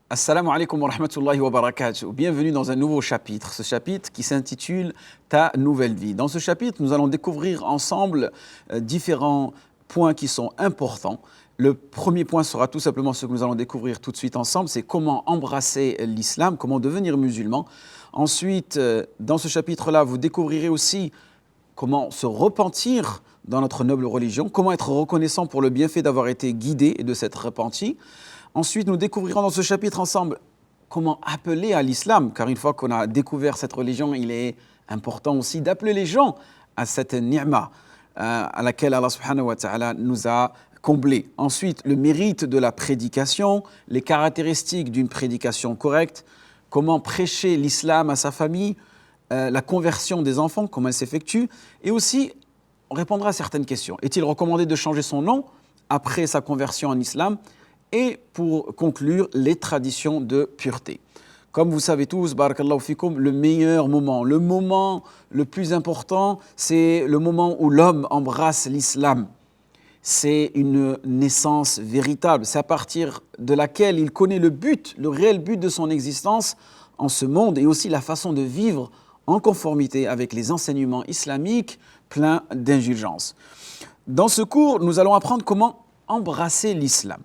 Assalamu alaikum wa rahmatullahi wa barakatuh. Bienvenue dans un nouveau chapitre, ce chapitre qui s'intitule Ta nouvelle vie. Dans ce chapitre, nous allons découvrir ensemble différents points qui sont importants. Le premier point sera tout simplement ce que nous allons découvrir tout de suite ensemble, c'est comment embrasser l'islam, comment devenir musulman. Ensuite, dans ce chapitre-là, vous découvrirez aussi comment se repentir dans notre noble religion, comment être reconnaissant pour le bienfait d'avoir été guidé et de s'être repenti. Ensuite, nous découvrirons dans ce chapitre ensemble comment appeler à l'islam, car une fois qu'on a découvert cette religion, il est important aussi d'appeler les gens à cette ni'ma à laquelle Allah subhanahu wa ta'ala nous a comblés. Ensuite, le mérite de la prédication, les caractéristiques d'une prédication correcte, comment prêcher l'islam à sa famille, la conversion des enfants, comment elle s'effectue, et aussi on répondra à certaines questions. Est-il recommandé de changer son nom après sa conversion en islam? Et pour conclure, les traditions de pureté. Comme vous savez tous, barakallahu fikoum, le meilleur moment, le moment le plus important, c'est le moment où l'homme embrasse l'islam. C'est une naissance véritable, c'est à partir de laquelle il connaît le but, le réel but de son existence en ce monde et aussi la façon de vivre en conformité avec les enseignements islamiques pleins d'indulgence. Dans ce cours, nous allons apprendre comment embrasser l'islam.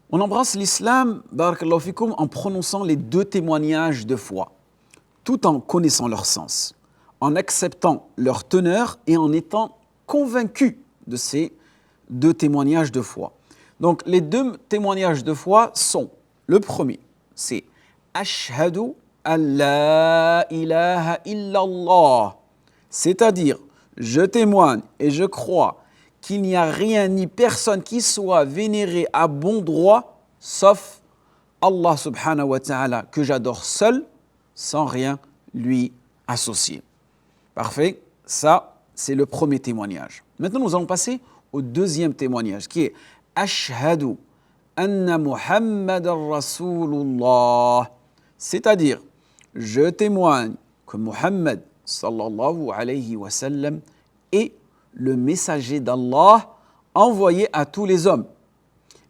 On embrasse l'islam, barakallahu fikoum, en prononçant les deux témoignages de foi, tout en connaissant leur sens, en acceptant leur teneur et en étant convaincu de ces deux témoignages de foi. Donc les deux témoignages de foi sont, le premier, c'est « Ashhadu an la ilaha illallah », c'est-à-dire « Je témoigne et je crois » qu'il n'y a rien ni personne qui soit vénéré à bon droit, sauf Allah subhanahu wa ta'ala, que j'adore seul, sans rien lui associer. Parfait, ça c'est le premier témoignage. Maintenant nous allons passer au deuxième témoignage, qui est « Ashhadu anna Muhammadan Rasulullah », c'est-à-dire « Je témoigne que Muhammad sallallahu alayhi wa sallam est le messager d'Allah envoyé à tous les hommes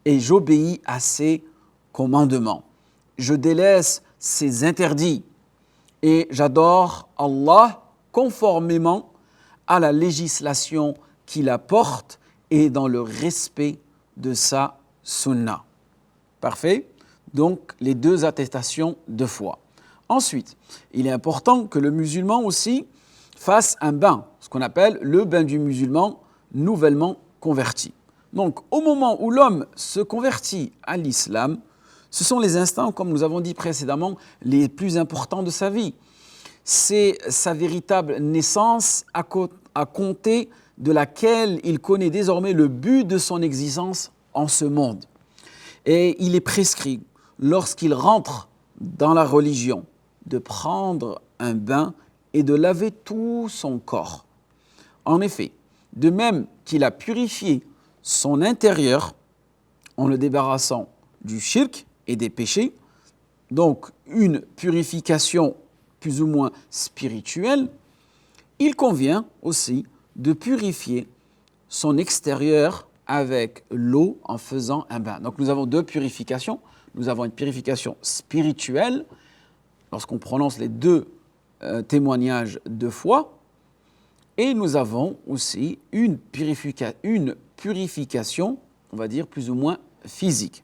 et j'obéis à ses commandements. Je délaisse ses interdits et j'adore Allah conformément à la législation qu'il apporte et dans le respect de sa sunna. Parfait? Donc, les deux attestations de foi. Ensuite, il est important que le musulman aussi fasse un bain, ce qu'on appelle le bain du musulman nouvellement converti. Donc, au moment où l'homme se convertit à l'islam, ce sont les instants, comme nous avons dit précédemment, les plus importants de sa vie. C'est sa véritable naissance à compter de laquelle il connaît désormais le but de son existence en ce monde. Et il est prescrit, lorsqu'il rentre dans la religion, de prendre un bain et de laver tout son corps. En effet, de même qu'il a purifié son intérieur en le débarrassant du shirk et des péchés, donc une purification plus ou moins spirituelle, il convient aussi de purifier son extérieur avec l'eau en faisant un bain. Donc nous avons deux purifications. Nous avons une purification spirituelle, lorsqu'on prononce les deux témoignages de foi, et nous avons aussi une purification, on va dire plus ou moins physique.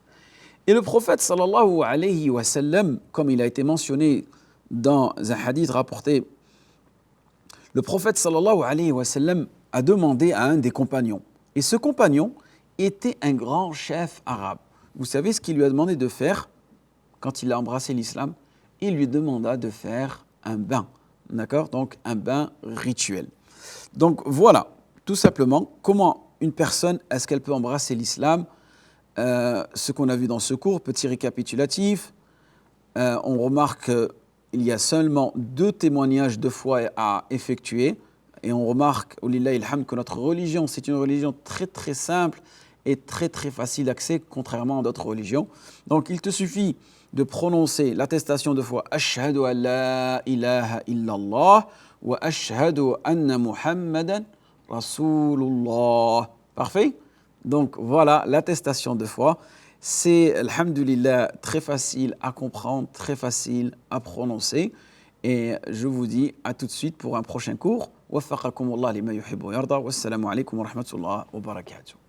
Et le prophète sallallahu alayhi wa sallam, comme il a été mentionné dans un hadith rapporté, le prophète sallallahu alayhi wa sallam a demandé à un des compagnons, et ce compagnon était un grand chef arabe. Vous savez ce qu'il lui a demandé de faire quand il a embrassé l'islam? Il lui demanda de faire un bain, d'accord? Donc un bain rituel. Donc voilà, tout simplement, comment une personne, est-ce qu'elle peut embrasser l'islam? Ce qu'on a vu dans ce cours, petit récapitulatif, on remarque qu'il y a seulement deux témoignages de foi à effectuer, et on remarque, aulillahi alhamd, que notre religion, c'est une religion très très simple et très très facile d'accès, contrairement à d'autres religions. Donc il te suffit de prononcer l'attestation de foi Ashhadu an la ilaha illallah wa ashhadu anna Muhammadan Rasulullah. Parfait? Donc voilà l'attestation de foi. C'est, alhamdulillah, très facile à comprendre, très facile à prononcer. Et je vous dis à tout de suite pour un prochain cours. Waffaqakumullah lima yuhibbu wa yarda. Wassalamu alaikum wa rahmatullah wa barakatuh.